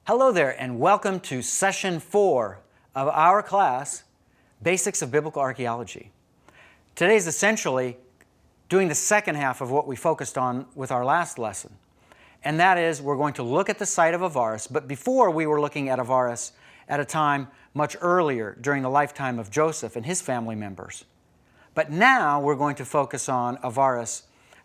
Hello there, and welcome to Session 4 of our class, Basics of Biblical Archaeology. Today is essentially doing the second half of what we focused on with our last lesson. And that is, we're going to look at the site of Avaris, but before we were looking at Avaris at a time much earlier during the lifetime of Joseph and his family members. But now we're going to focus on Avaris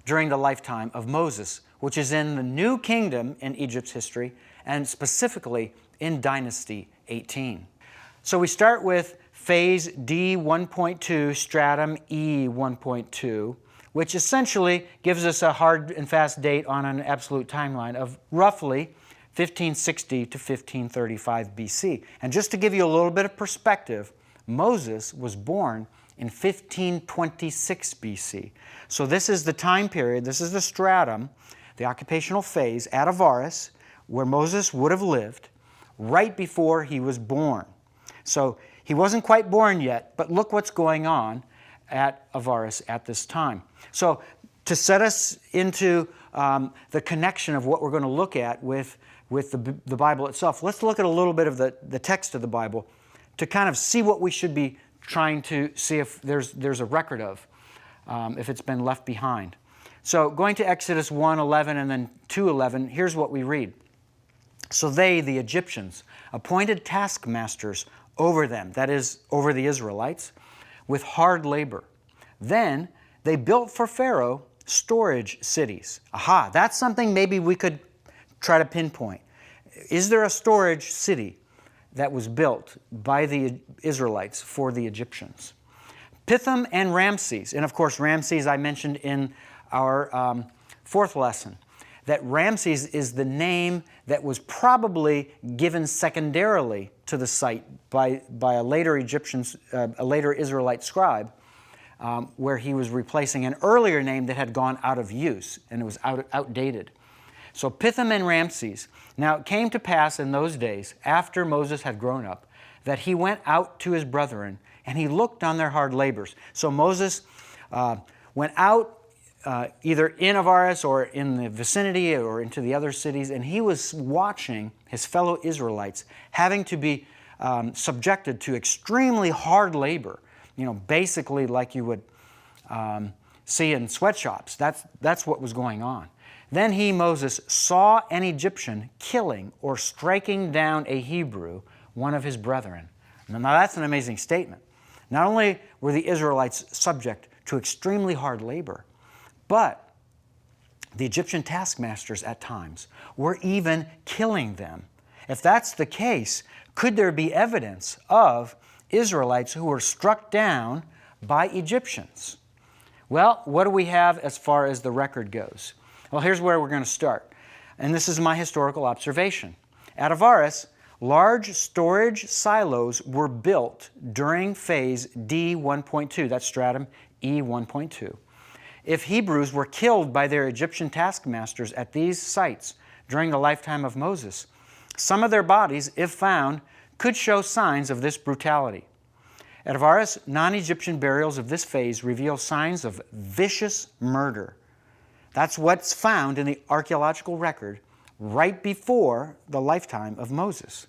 during the lifetime of Moses, which is in the new kingdom in Egypt's history, and specifically in Dynasty 18. So we start with phase D 1.2, Stratum E 1.2, which essentially gives us a hard and fast date on an absolute timeline of roughly 1560 to 1535 BC. And just to give you a little bit of perspective, Moses was born in 1526 BC. So this is the time period, this is the stratum, the occupational phase at Avaris, where Moses would have lived right before he was born. So he wasn't quite born yet, but look what's going on at Avaris at this time. So to set us into the connection of what we're going to look at with the Bible itself, let's look at a little bit of the text of the Bible to kind of see what we should be trying to see if there's a record of, if it's been left behind. So going to Exodus 1:11 and then 2:11, here's what we read. So they, the Egyptians, appointed taskmasters over them, that is, over the Israelites, with hard labor. Then they built for Pharaoh storage cities. Aha, that's something maybe we could try to pinpoint. Is there a storage city that was built by the Israelites for the Egyptians? Pithom and Ramses, and of course Ramses I mentioned in our fourth lesson, that Ramses is the name that was probably given secondarily to the site by a later a later Israelite scribe, where he was replacing an earlier name that had gone out of use and it was outdated. So Pithom and Ramses. Now it came to pass in those days, after Moses had grown up, that he went out to his brethren and he looked on their hard labors. So Moses went out either in Avaris or in the vicinity or into the other cities, and he was watching his fellow Israelites having to be subjected to extremely hard labor, basically like you would see in sweatshops. That's what was going on. Then he, Moses, saw an Egyptian killing or striking down a Hebrew, one of his brethren. Now that's an amazing statement. Not only were the Israelites subject to extremely hard labor, but the Egyptian taskmasters at times were even killing them. If that's the case, could there be evidence of Israelites who were struck down by Egyptians? Well, what do we have as far as the record goes? Well, here's where we're going to start. And this is my historical observation. At Avaris, large storage silos were built during phase D 1.2, that's stratum E 1.2. If Hebrews were killed by their Egyptian taskmasters at these sites during the lifetime of Moses, some of their bodies, if found, could show signs of this brutality. At Avaris, non-Egyptian burials of this phase reveal signs of vicious murder. That's what's found in the archaeological record right before the lifetime of Moses.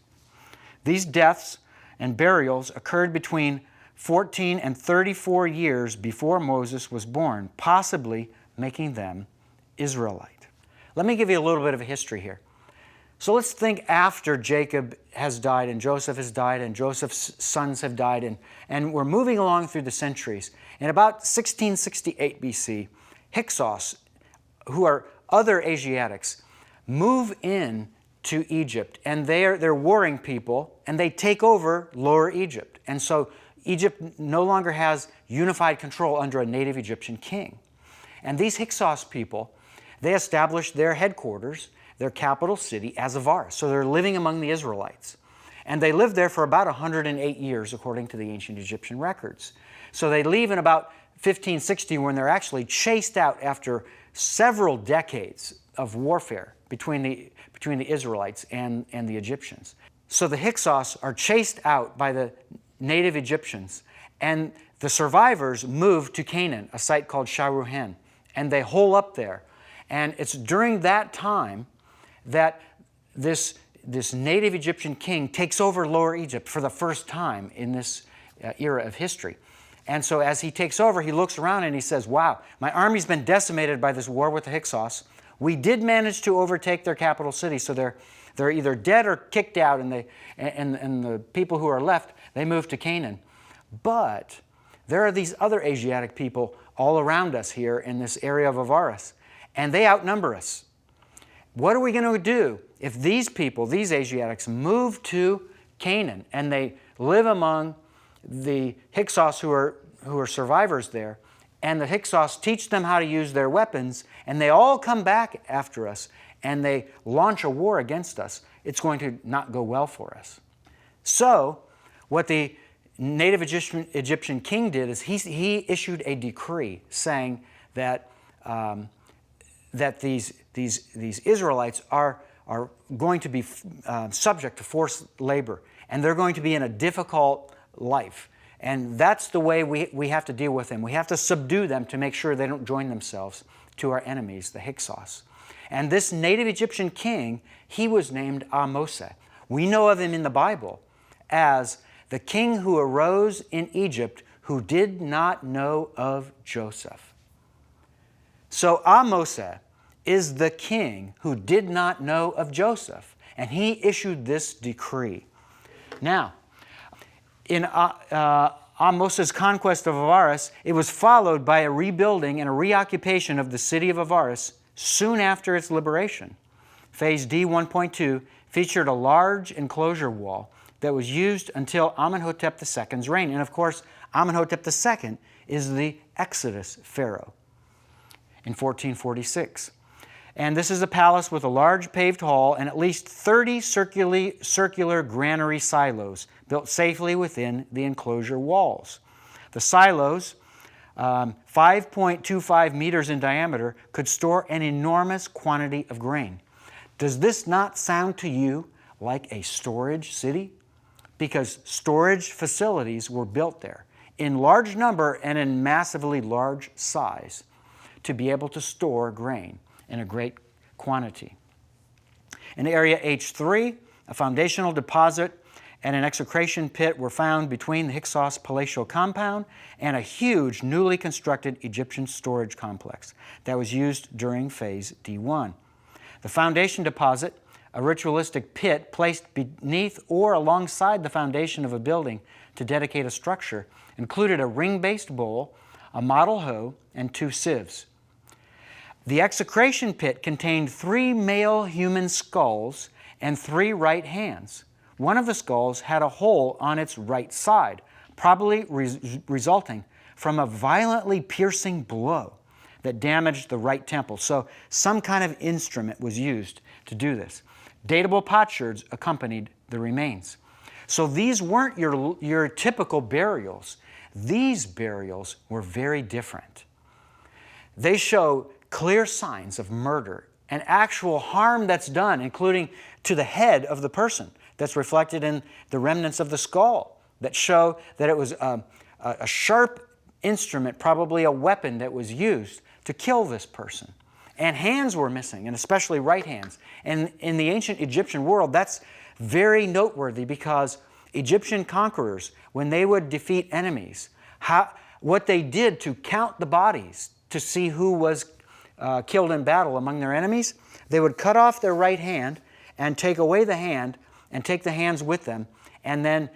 These deaths and burials occurred between 14 and 34 years before Moses was born, possibly making them Israelite. Let me give you a little bit of a history here. So let's think after Jacob has died and Joseph has died and Joseph's sons have died, and we're moving along through the centuries. In about 1668 BC, Hyksos, who are other Asiatics, move in to Egypt, and they're warring people, and they take over Lower Egypt. And so Egypt no longer has unified control under a native Egyptian king. And these Hyksos people, they established their headquarters, their capital city, as Avaris. So they're living among the Israelites. And they lived there for about 108 years, according to the ancient Egyptian records. So they leave in about 1560 when they're actually chased out after several decades of warfare between the Israelites and the Egyptians. So the Hyksos are chased out by the native Egyptians, and the survivors move to Canaan, a site called Sharuhen, and they hole up there. And it's during that time that this this native Egyptian king takes over Lower Egypt for the first time in this era of history. And so as he takes over, he looks around and he says, wow, my army's been decimated by this war with the Hyksos. We did manage to overtake their capital city, so they're either dead or kicked out, and the people who are left, they move to Canaan. But there are these other Asiatic people all around us here in this area of Avaris, and they outnumber us. What are we going to do if these people, these Asiatics, move to Canaan and they live among the Hyksos who are survivors there, and the Hyksos teach them how to use their weapons, and they all come back after us and they launch a war against us? It's going to not go well for us. So what the native Egyptian king did is he issued a decree saying that that these Israelites are going to be subject to forced labor, and they're going to be in a difficult life. And that's the way we have to deal with them. We have to subdue them to make sure they don't join themselves to our enemies, the Hyksos. And this native Egyptian king, he was named Ahmose. We know of him in the Bible as the king who arose in Egypt who did not know of Joseph. So Ahmose is the king who did not know of Joseph, and he issued this decree. Now, in Ahmose's conquest of Avaris, it was followed by a rebuilding and a reoccupation of the city of Avaris soon after its liberation. Phase D 1.2 featured a large enclosure wall that was used until Amenhotep II's reign. And of course, Amenhotep II is the Exodus Pharaoh in 1446. And this is a palace with a large paved hall and at least 30 circular granary silos built safely within the enclosure walls. The silos, 5.25 meters in diameter, could store an enormous quantity of grain. Does this not sound to you like a storage city? Because storage facilities were built there in large number and in massively large size to be able to store grain in a great quantity. In area H3, a foundational deposit and an execration pit were found between the Hyksos palatial compound and a huge newly constructed Egyptian storage complex that was used during phase D1. The foundation deposit, a ritualistic pit placed beneath or alongside the foundation of a building to dedicate a structure, included a ring-based bowl, a model hoe, and 2 sieves. The execration pit contained 3 male human skulls and 3 right hands. One of the skulls had a hole on its right side, probably resulting from a violently piercing blow that damaged the right temple. So some kind of instrument was used to do this. Datable potsherds accompanied the remains. So these weren't your typical burials. These burials were very different. They show clear signs of murder and actual harm that's done, including to the head of the person. That's reflected in the remnants of the skull that show that it was a sharp instrument, probably a weapon that was used to kill this person. And hands were missing, and especially right hands. And in the ancient Egyptian world, that's very noteworthy because Egyptian conquerors, when they would defeat enemies, what they did to count the bodies to see who was killed in battle among their enemies, they would cut off their right hand and take away the hand and take the hands with them, and then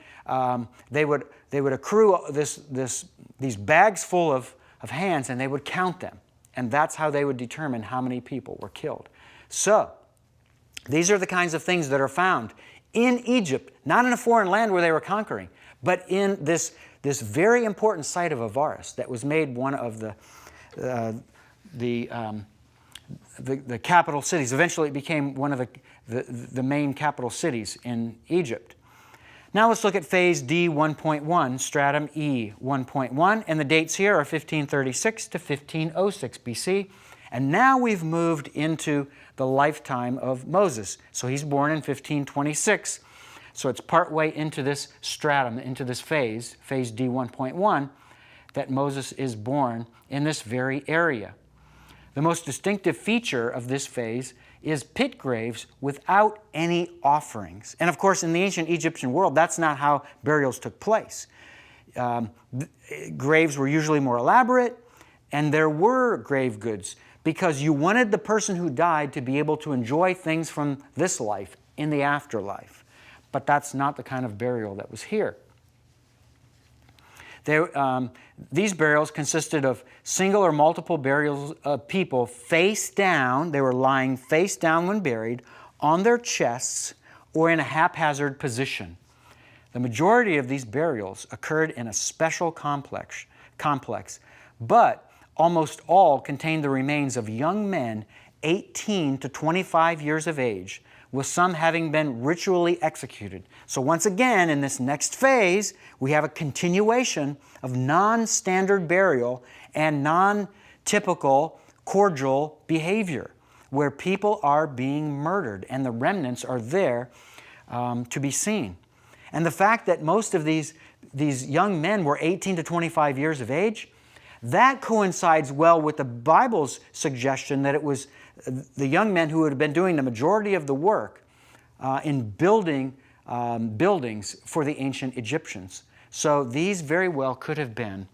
they would accrue these bags full of hands, and they would count them. And that's how they would determine how many people were killed. So, these are the kinds of things that are found in Egypt, not in a foreign land where they were conquering, but in this very important site of Avaris that was made one of the capital cities. Eventually it became one of the main capital cities in Egypt. Now let's look at phase D 1.1, Stratum E 1.1, and the dates here are 1536 to 1506 BC. And now we've moved into the lifetime of Moses. So he's born in 1526. So it's partway into this stratum, into this phase D 1.1, that Moses is born in this very area. The most distinctive feature of this phase is pit graves without any offerings. And of course, in the ancient Egyptian world, that's not how burials took place. Graves were usually more elaborate, and there were grave goods because you wanted the person who died to be able to enjoy things from this life in the afterlife. But that's not the kind of burial that was here. These burials consisted of single or multiple burials of people face down. They were lying face down when buried, on their chests, or in a haphazard position. The majority of these burials occurred in a special complex, but almost all contained the remains of young men 18 to 25 years of age, with some having been ritually executed. So once again, in this next phase, we have a continuation of non-standard burial and non-typical cordial behavior, where people are being murdered, and the remnants are there to be seen. And the fact that most of these young men were 18 to 25 years of age, that coincides well with the Bible's suggestion that it was the young men who had been doing the majority of the work in building buildings for the ancient Egyptians. So these very well could have been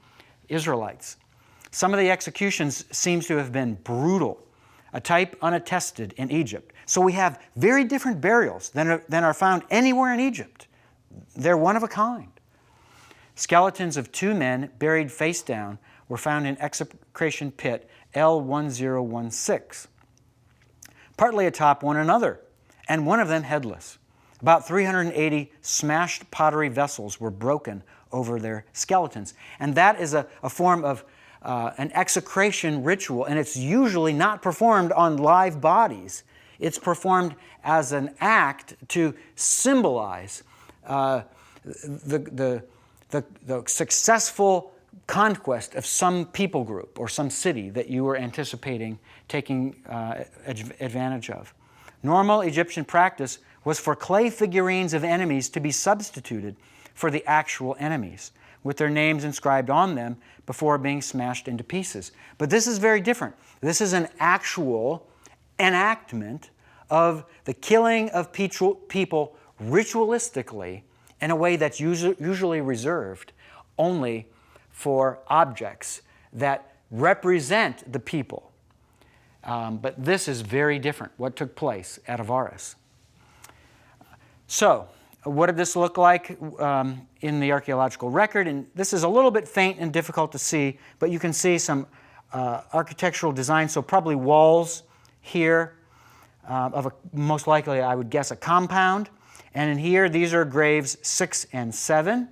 Israelites. Some of the executions seems to have been brutal, a type unattested in Egypt. So we have very different burials than are found anywhere in Egypt. They're one of a kind. Skeletons of 2 men buried face down were found in execration pit L1016, partly atop one another, and one of them headless. About 380 smashed pottery vessels were broken over their skeletons. And that is a form of an execration ritual, and it's usually not performed on live bodies. It's performed as an act to symbolize the successful conquest of some people group or some city that you were anticipating taking advantage of. Normal Egyptian practice was for clay figurines of enemies to be substituted for the actual enemies, with their names inscribed on them before being smashed into pieces. But this is very different. This is an actual enactment of the killing of people ritualistically in a way that's usually reserved only for objects that represent the people. But this is very different, what took place at Avaris. So, what did this look like in the archaeological record? And this is a little bit faint and difficult to see, but you can see some architectural design. So probably walls here of most likely, I would guess, a compound. And in here, these are graves 6 and 7.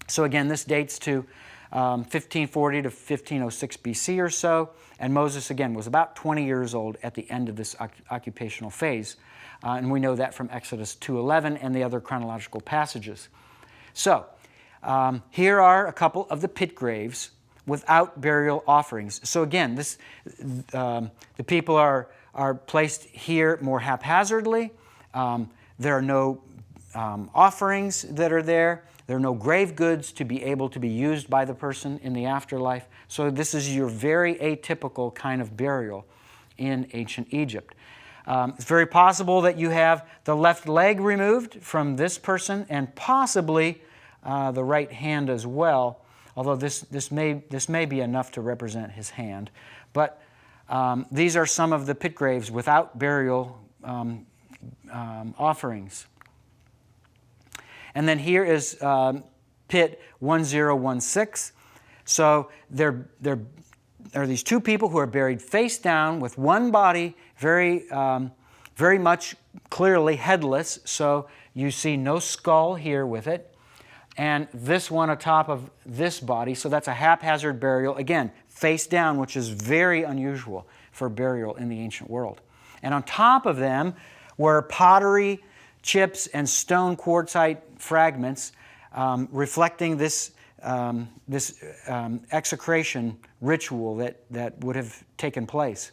So again, this dates to 1540 to 1506 BC or so. And Moses, again, was about 20 years old at the end of this occupational phase. And we know that from Exodus 2:11 and the other chronological passages. So here are a couple of the pit graves without burial offerings. So again, the people are placed here more haphazardly. There are no offerings that are there. There are no grave goods to be able to be used by the person in the afterlife. So this is your very atypical kind of burial in ancient Egypt. It's very possible that you have the left leg removed from this person and possibly the right hand as well, although this may be enough to represent his hand. But these are some of the pit graves without burial offerings. And then here is pit 1016. So there are these 2 people who are buried face down with one body, very much clearly headless. So you see no skull here with it. And this one atop of this body, so that's a haphazard burial. Again, face down, which is very unusual for burial in the ancient world. And on top of them were pottery, chips, and stone quartzite fragments reflecting this execration ritual that would have taken place.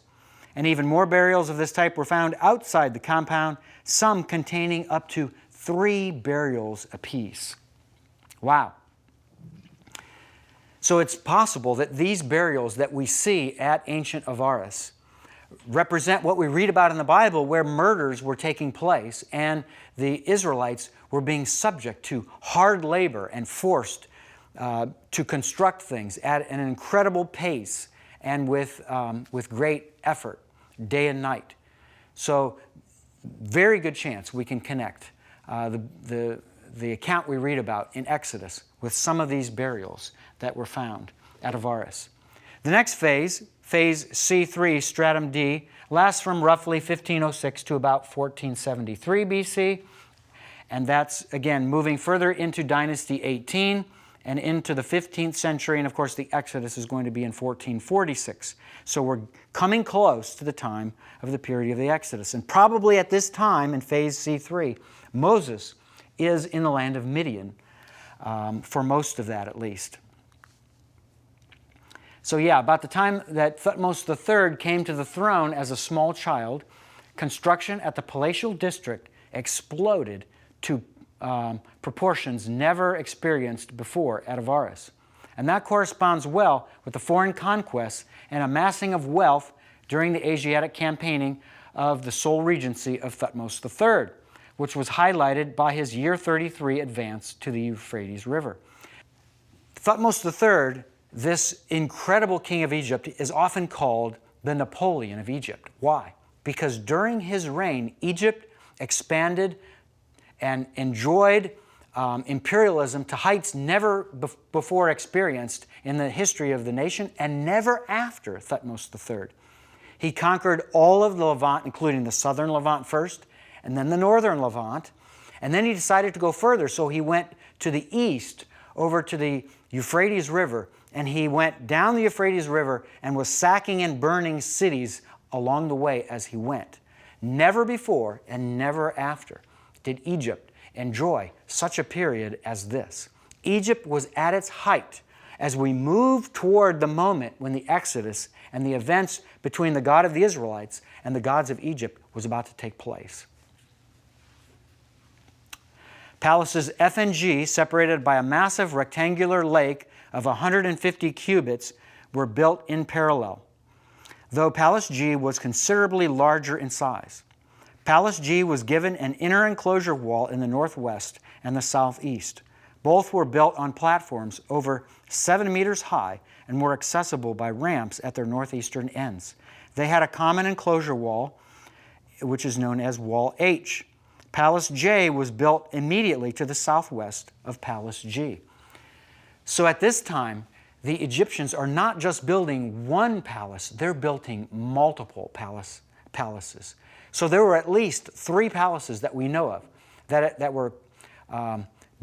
And even more burials of this type were found outside the compound, some containing up to 3 burials apiece. Wow. So it's possible that these burials that we see at ancient Avaris represent what we read about in the Bible, where murders were taking place and the Israelites were being subject to hard labor and forced to construct things at an incredible pace and with great effort, day and night. So, very good chance we can connect the account we read about in Exodus with some of these burials that were found at Avaris. The next phase, phase C3, Stratum D, lasts from roughly 1506 to about 1473 BC. And that's, again, moving further into Dynasty 18 and into the 15th century. And, of course, the Exodus is going to be in 1446. So we're coming close to the time of the period of the Exodus. And probably at this time, in phase C3, Moses is in the land of Midian, for most of that at least. So yeah, about the time that Thutmose III came to the throne as a small child, construction at the palatial district exploded to proportions never experienced before at Avaris. And that corresponds well with the foreign conquests and amassing of wealth during the Asiatic campaigning of the sole regency of Thutmose III, which was highlighted by his year 33 advance to the Euphrates River. Thutmose III, this incredible king of Egypt, is often called the Napoleon of Egypt. Why? Because during his reign, Egypt expanded and enjoyed imperialism to heights never before experienced in the history of the nation, and never after Thutmose III. He conquered all of the Levant, including the southern Levant first, and then the northern Levant. And then he decided to go further, so he went to the east, over to the Euphrates River, and he went down the Euphrates River and was sacking and burning cities along the way as he went. Never before and never after did Egypt enjoy such a period as this. Egypt was at its height as we moved toward the moment when the Exodus and the events between the God of the Israelites and the gods of Egypt was about to take place. Palaces F and G, separated by a massive rectangular lake of 150 cubits, were built in parallel, though Palace G was considerably larger in size. Palace G was given an inner enclosure wall in the northwest and the southeast. Both were built on platforms over 7 meters high and were accessible by ramps at their northeastern ends. They had a common enclosure wall, which is known as Wall H. Palace J was built immediately to the southwest of Palace G. So at this time, the Egyptians are not just building one palace, they're building multiple palaces. So there were at least 3 palaces that we know of that were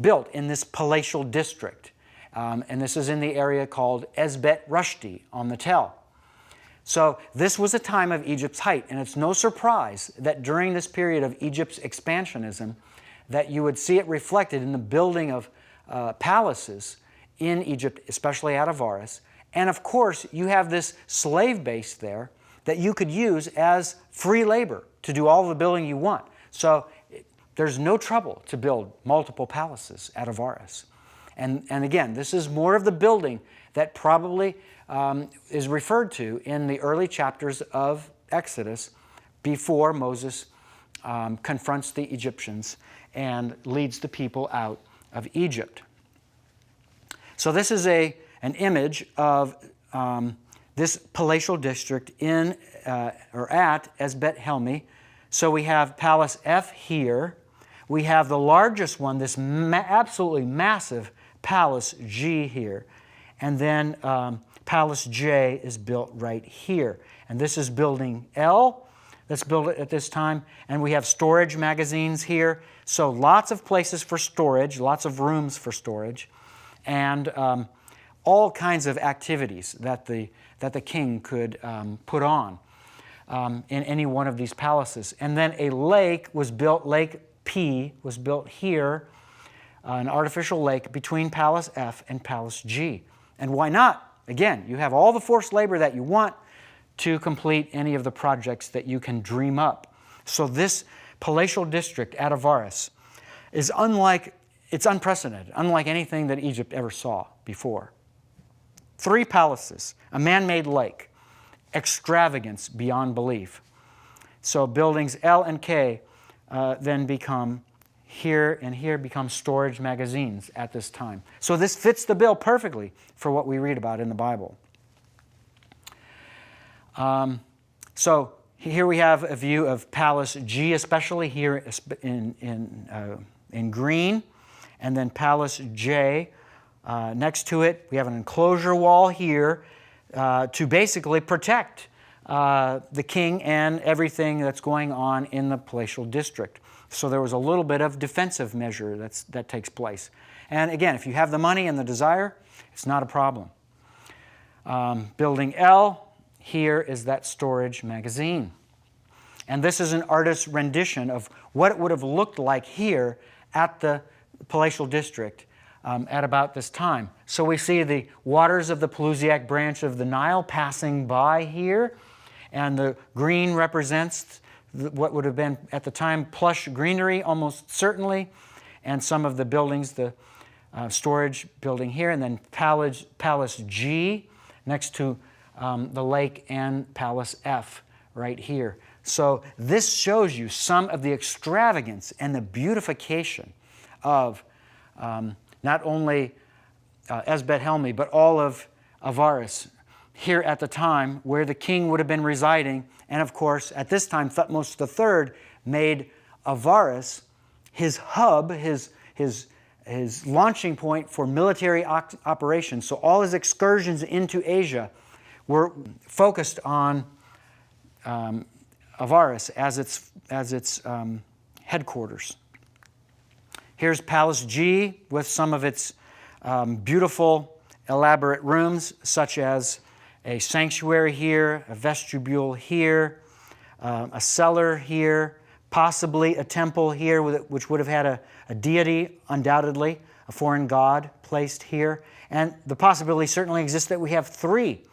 built in this palatial district. And this is in the area called Esbet Rushdi on the Tell. So this was a time of Egypt's height, and it's no surprise that during this period of Egypt's expansionism that you would see it reflected in the building of palaces in Egypt, especially at Avaris. And of course, you have this slave base there that you could use as free labor to do all the building you want. So there's no trouble to build multiple palaces at Avaris. And again, this is more of the building that probably is referred to in the early chapters of Exodus before Moses confronts the Egyptians and leads the people out of Egypt. So this is an image of this palatial district in or at Esbet Helmi. So we have Palace F here. We have the largest one, this absolutely massive Palace G here. And then Palace J is built right here. And this is building L that's built at this time. And we have storage magazines here. So lots of places for storage, lots of rooms for storage, and all kinds of activities that the king could put on in any one of these palaces. And then a lake was built, Lake P was built here, an artificial lake between Palace F and Palace G. And why not? Again, you have all the forced labor that you want to complete any of the projects that you can dream up. So this palatial district at Avaris is it's unprecedented, unlike anything that Egypt ever saw before. 3 palaces, a man-made lake, extravagance beyond belief. So buildings L and K then become here and here become storage magazines at this time. So this fits the bill perfectly for what we read about in the Bible. So here we have a view of Palace G, especially here in green, and then Palace J. Next to it, we have an enclosure wall here to basically protect the king and everything that's going on in the palatial district. So there was a little bit of defensive measure that takes place. And again, if you have the money and the desire, it's not a problem. Building L, here is that storage magazine. And this is an artist's rendition of what it would have looked like here at the palatial district at about this time. So we see the waters of the Pelusiac branch of the Nile passing by here, and the green represents what would have been at the time plush greenery, almost certainly, and some of the buildings, the storage building here, and then Palace G next to the lake, and Palace F right here. So this shows you some of the extravagance and the beautification of not only Esbet-Helmi, but all of Avaris here at the time where the king would have been residing. And of course, at this time, Thutmose III made Avaris his hub, his launching point for military operations. So all his excursions into Asia were focused on Avaris as its headquarters. Here's Palace G with some of its beautiful, elaborate rooms, such as a sanctuary here, a vestibule here, a cellar here, possibly a temple here, which would have had a deity, undoubtedly, a foreign god placed here. And the possibility certainly exists that we have three.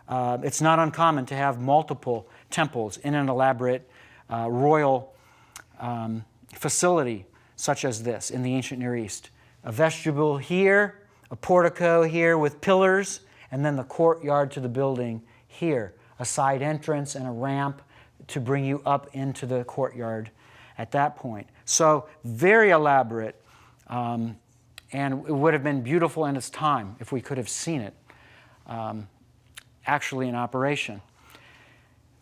It's not uncommon to have multiple temples in an elaborate royal facility such as this in the ancient Near East. A vestibule here, a portico here with pillars, and then the courtyard to the building here. A side entrance and a ramp to bring you up into the courtyard at that point. So very elaborate, and it would have been beautiful in its time if we could have seen it actually in operation.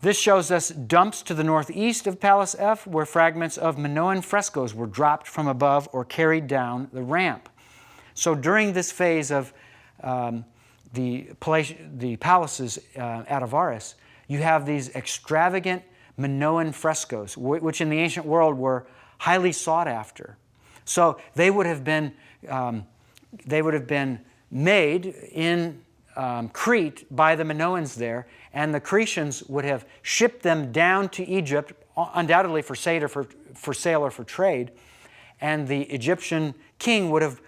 This shows us dumps to the northeast of Palace F, where fragments of Minoan frescoes were dropped from above or carried down the ramp. So during this phase of the palaces at Avaris, you have these extravagant Minoan frescoes, which in the ancient world were highly sought after. So they would have been made in Crete by the Minoans there, and the Cretians would have shipped them down to Egypt, undoubtedly for sale or for trade, and the Egyptian king would have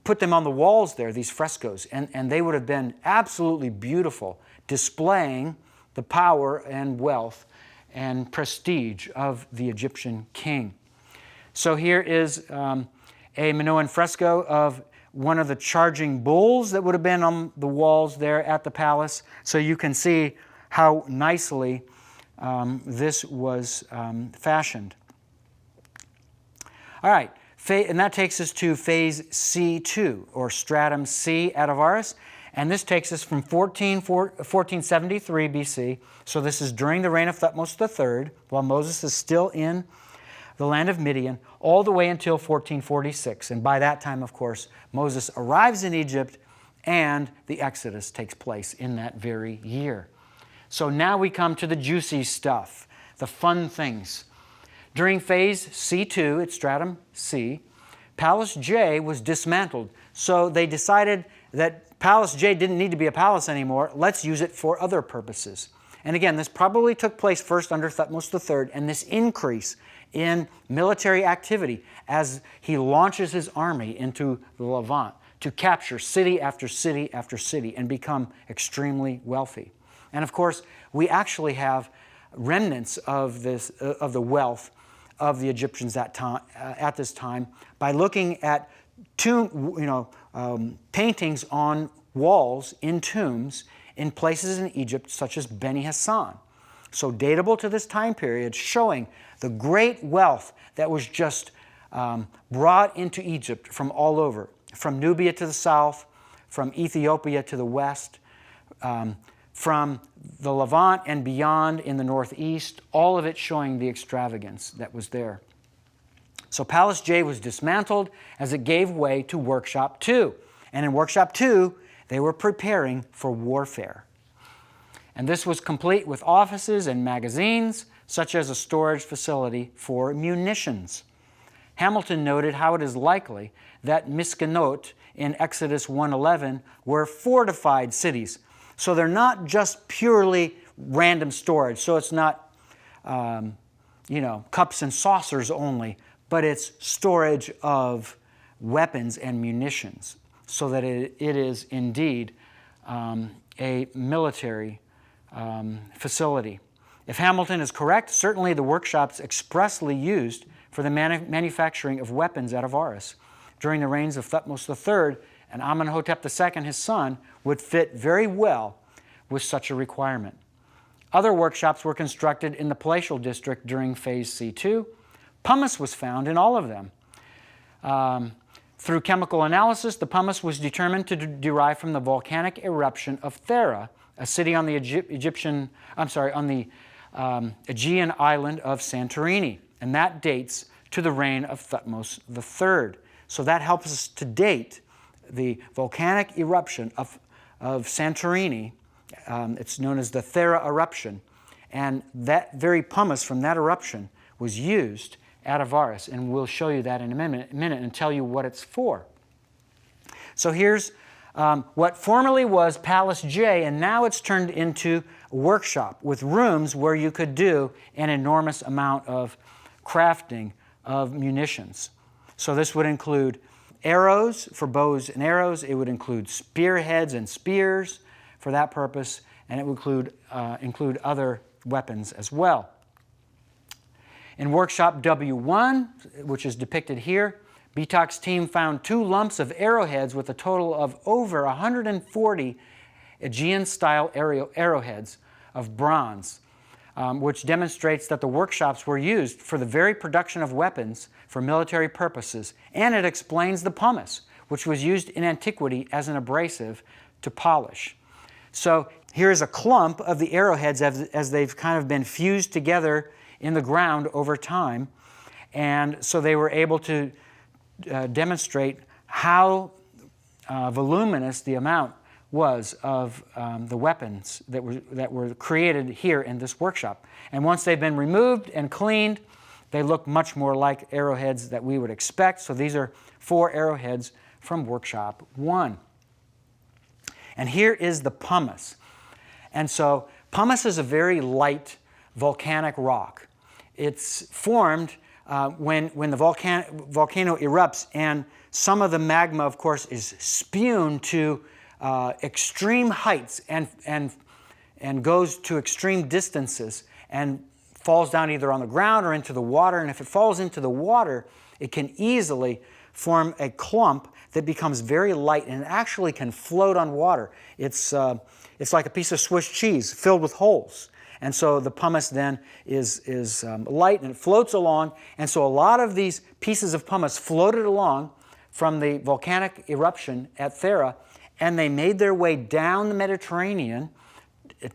put them on the walls there, these frescoes, and they would have been absolutely beautiful, displaying the power and wealth and prestige of the Egyptian king. So here is a Minoan fresco of one of the charging bulls that would have been on the walls there at the palace. So you can see how nicely this was fashioned. All right, and that takes us to phase C2, or stratum C at Avaris. And this takes us from 1473 BC. So this is during the reign of Thutmose III, while Moses is still in the land of Midian, all the way until 1446. And by that time, of course, Moses arrives in Egypt and the Exodus takes place in that very year. So now we come to the juicy stuff, the fun things. During phase C2 at stratum C, Palace J was dismantled. So they decided that Palace J didn't need to be a palace anymore. Let's use it for other purposes. And again, this probably took place first under Thutmose III, and this increase in military activity as he launches his army into the Levant to capture city after city after city and become extremely wealthy. And of course, we actually have remnants of the wealth of the Egyptians at this time by looking at paintings on walls in tombs in places in Egypt such as Beni Hassan. So datable to this time period, showing the great wealth that was just brought into Egypt from all over, from Nubia to the south, from Ethiopia to the west, from the Levant and beyond in the northeast, all of it showing the extravagance that was there. So Palace J was dismantled as it gave way to Workshop 2. And in Workshop 2, they were preparing for warfare. And this was complete with offices and magazines, such as a storage facility for munitions. Hamilton noted how it is likely that Miskenot in Exodus 1:11 were fortified cities. So they're not just purely random storage. So it's not, cups and saucers only, but it's storage of weapons and munitions, so that it is indeed a military facility. If Hamilton is correct, certainly the workshops expressly used for the manufacturing of weapons at Avaris during the reigns of Thutmose III and Amenhotep II, his son, would fit very well with such a requirement. Other workshops were constructed in the palatial district during Phase C2. Pumice was found in all of them. Through chemical analysis, the pumice was determined to derive from the volcanic eruption of Thera, a city on the Aegean island of Santorini, and that dates to the reign of Thutmose III. So that helps us to date the volcanic eruption of Santorini. It's known as the Thera eruption, and that very pumice from that eruption was used at Avaris, and we'll show you that in a minute and tell you what it's for. So here's what formerly was Palace J, and now it's turned into a workshop with rooms where you could do an enormous amount of crafting of munitions. So this would include arrows for bows and arrows. It would include spearheads and spears for that purpose, and it would include other weapons as well. In Workshop W1, which is depicted here, Bitok's team found 2 lumps of arrowheads with a total of over 140 Aegean-style arrowheads of bronze, which demonstrates that the workshops were used for the very production of weapons for military purposes, and it explains the pumice, which was used in antiquity as an abrasive to polish. So here's a clump of the arrowheads as they've kind of been fused together in the ground over time, and so they were able to demonstrate how voluminous the amount was of the weapons that were created here in this workshop. And once they've been removed and cleaned, they look much more like arrowheads that we would expect. So these are 4 arrowheads from Workshop 1. And here is the pumice. And so pumice is a very light volcanic rock. It's formed when the volcano erupts, and some of the magma, of course, is spewed to extreme heights and goes to extreme distances and falls down either on the ground or into the water. And if it falls into the water, it can easily form a clump that becomes very light and actually can float on water. It's like a piece of Swiss cheese filled with holes. And so the pumice then is light and it floats along. And so a lot of these pieces of pumice floated along from the volcanic eruption at Thera, and they made their way down the Mediterranean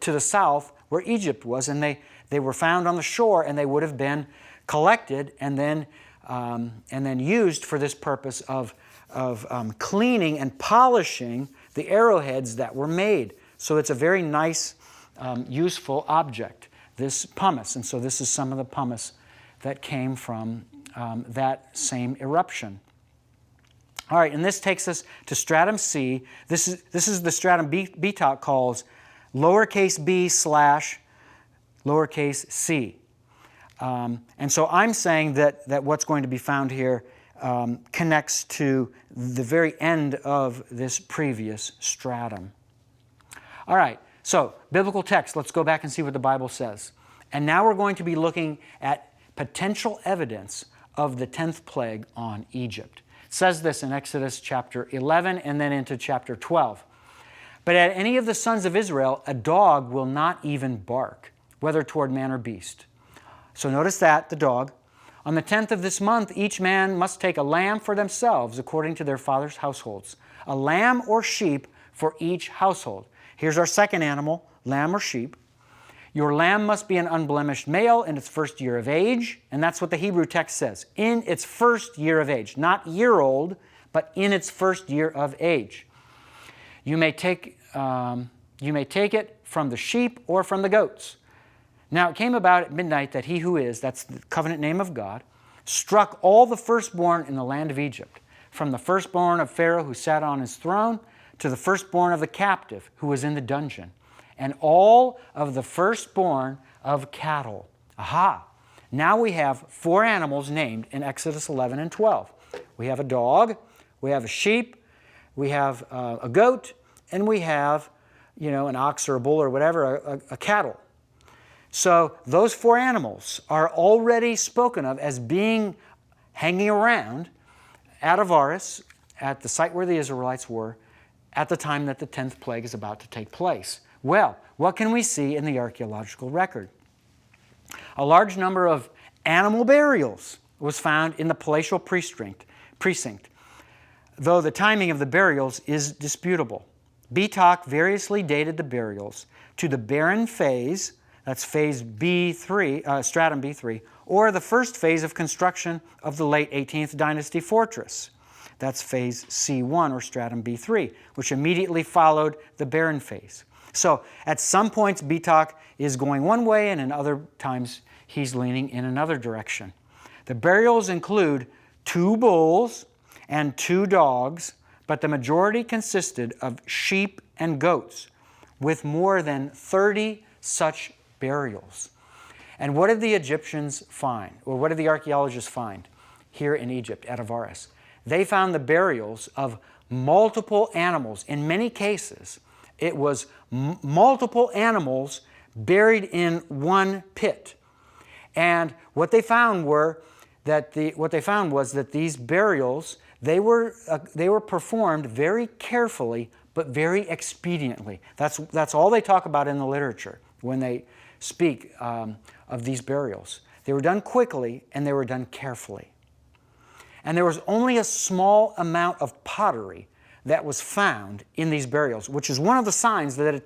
to the south where Egypt was, and they were found on the shore, and they would have been collected and then used for this purpose of cleaning and polishing the arrowheads that were made. So it's a very nice, useful object, this pumice. And so this is some of the pumice that came from that same eruption. All right, and this takes us to stratum C. This is the stratum Bitok calls lowercase b / lowercase c. And so I'm saying that what's going to be found here connects to the very end of this previous stratum. All right, so biblical text. Let's go back and see what the Bible says. And now we're going to be looking at potential evidence of the 10th plague on Egypt. It says this in Exodus chapter 11 and then into chapter 12. But at any of the sons of Israel, a dog will not even bark, whether toward man or beast. So notice that, the dog. On the 10th of this month, each man must take a lamb for themselves according to their father's households. A lamb or sheep for each household. Here's our second animal, lamb or sheep. Your lamb must be an unblemished male in its first year of age, and that's what the Hebrew text says, in its first year of age. Not year old, but in its first year of age. You may take it from the sheep or from the goats. Now it came about at midnight that he who is, that's the covenant name of God, struck all the firstborn in the land of Egypt, from the firstborn of Pharaoh who sat on his throne to the firstborn of the captive who was in the dungeon, and all of the firstborn of cattle. Aha! Now we have 4 animals named in Exodus 11 and 12. We have a dog, we have a sheep, we have a goat, and we have, an ox or a bull or whatever, a cattle. So those 4 animals are already spoken of as being hanging around at Avaris, at the site where the Israelites were, at the time that the 10th plague is about to take place. Well, what can we see in the archaeological record? A large number of animal burials was found in the palatial precinct, though the timing of the burials is disputable. Betok variously dated the burials to the barren phase, that's phase B3, stratum B3, or the first phase of construction of the late 18th dynasty fortress. That's phase C1 or stratum B3, which immediately followed the barren phase. So at some points Betok is going one way, and in other times he's leaning in another direction. The burials include 2 bulls and 2 dogs, but the majority consisted of sheep and goats, with more than 30 such burials. And what did the Egyptians find, or what did the archaeologists find here in Egypt at Avaris? They found the burials of multiple animals. In many cases, it was multiple animals buried in one pit. And what they found was that these burials, they were performed very carefully, but very expediently. That's all they talk about in the literature when they speak of these burials. They were done quickly and they were done carefully. And there was only a small amount of pottery that was found in these burials, which is one of the signs that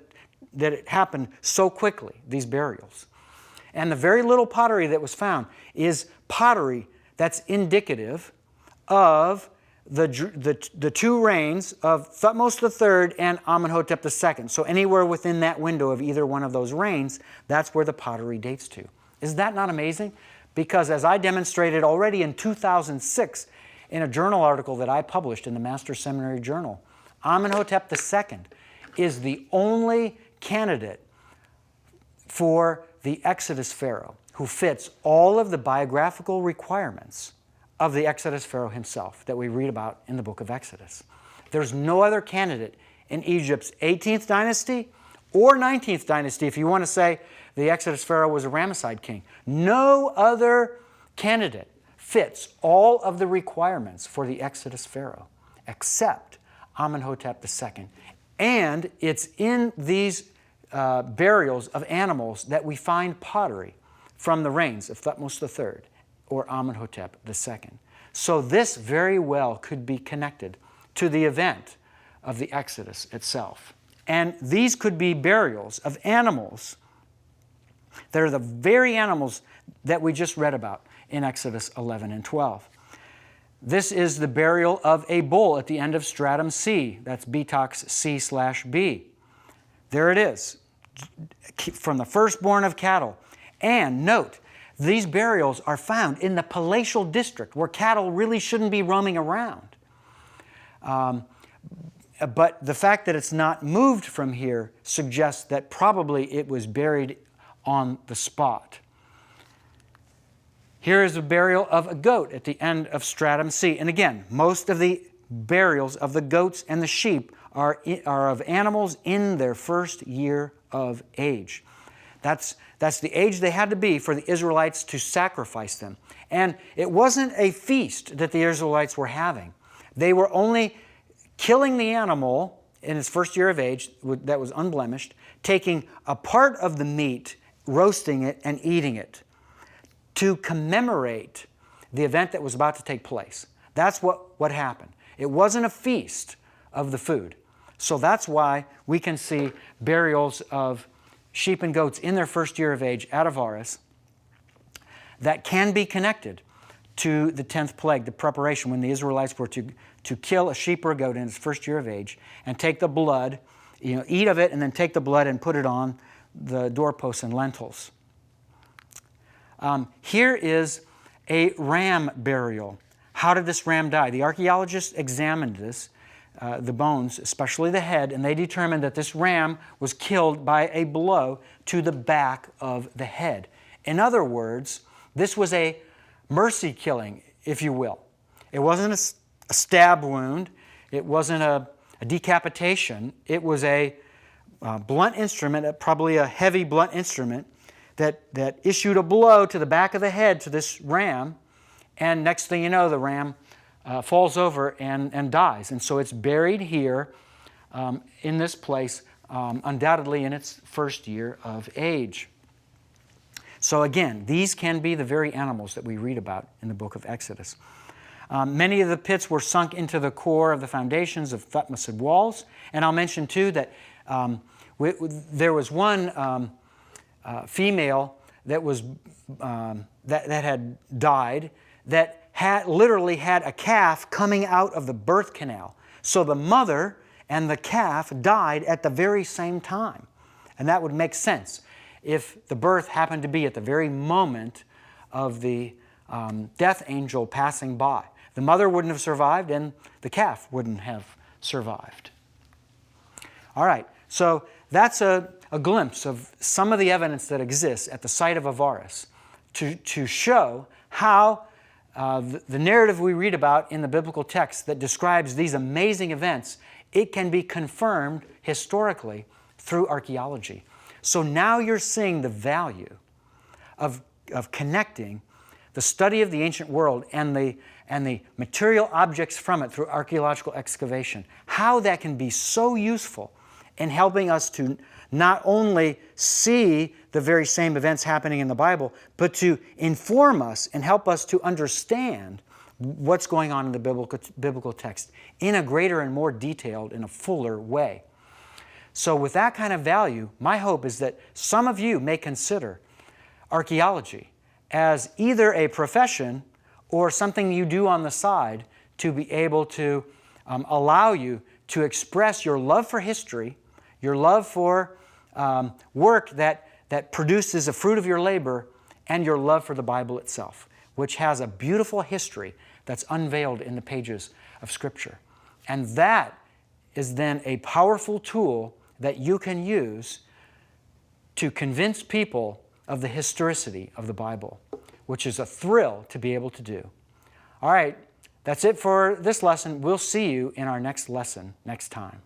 it happened so quickly, these burials. And the very little pottery that was found is pottery that's indicative of the 2 reigns of Thutmose III and Amenhotep II. So anywhere within that window of either one of those reigns, that's where the pottery dates to. Is that not amazing? Because as I demonstrated already in 2006 in a journal article that I published in the Master's Seminary Journal, Amenhotep II is the only candidate for the Exodus Pharaoh who fits all of the biographical requirements of the Exodus Pharaoh himself that we read about in the book of Exodus. There's no other candidate in Egypt's 18th dynasty or 19th dynasty, if you want to say the Exodus Pharaoh was a Ramesside king. No other candidate fits all of the requirements for the Exodus Pharaoh except Amenhotep II. And it's in these burials of animals that we find pottery from the reigns of Thutmose III or Amenhotep II. So this very well could be connected to the event of the Exodus itself. And these could be burials of animals that are the very animals that we just read about in Exodus 11 and 12. This is the burial of a bull at the end of stratum C. That's Betok's C/B. There it is, from the firstborn of cattle. And note, these burials are found in the palatial district where cattle really shouldn't be roaming around. But the fact that it's not moved from here suggests that probably it was buried on the spot. Here is a burial of a goat at the end of stratum C. And again, most of the burials of the goats and the sheep are of animals in their first year of age. That's the age they had to be for the Israelites to sacrifice them. And it wasn't a feast that the Israelites were having. They were only killing the animal in its first year of age that was unblemished, taking a part of the meat, roasting it, and eating it to commemorate the event that was about to take place. That's what happened. It wasn't a feast of the food. So that's why we can see burials of sheep and goats in their first year of age at Avaris that can be connected to the 10th plague, the preparation when the Israelites were to kill a sheep or a goat in its first year of age and take the blood, eat of it, and then take the blood and put it on the doorposts and lintels. Here is a ram burial. How did this ram die? The archaeologists examined this, the bones, especially the head, and they determined that this ram was killed by a blow to the back of the head. In other words, this was a mercy killing, if you will. It wasn't a stab wound. It wasn't a decapitation. It was a blunt instrument, probably a heavy blunt instrument, that issued a blow to the back of the head to this ram, and next thing you know, the ram falls over and dies. And so it's buried here in this place, undoubtedly in its first year of age. So again, these can be the very animals that we read about in the book of Exodus. Many of the pits were sunk into the core of the foundations of Thutmose walls. And I'll mention too that there was one female that was that had died that literally had a calf coming out of the birth canal. So the mother and the calf died at the very same time. And that would make sense if the birth happened to be at the very moment of the death angel passing by. The mother wouldn't have survived and the calf wouldn't have survived. All right, so that's a glimpse of some of the evidence that exists at the site of Avaris to show how the narrative we read about in the biblical text that describes these amazing events, it can be confirmed historically through archaeology. So now you're seeing the value of connecting the study of the ancient world and the material objects from it through archaeological excavation, how that can be so useful in helping us to not only see the very same events happening in the Bible, but to inform us and help us to understand what's going on in the biblical text in a greater and more detailed and a fuller way. So with that kind of value, my hope is that some of you may consider archaeology as either a profession or something you do on the side to be able to allow you to express your love for history, your love for work that produces the fruit of your labor, and your love for the Bible itself, which has a beautiful history that's unveiled in the pages of Scripture. And that is then a powerful tool that you can use to convince people of the historicity of the Bible, which is a thrill to be able to do. All right, that's it for this lesson. We'll see you in our next lesson next time.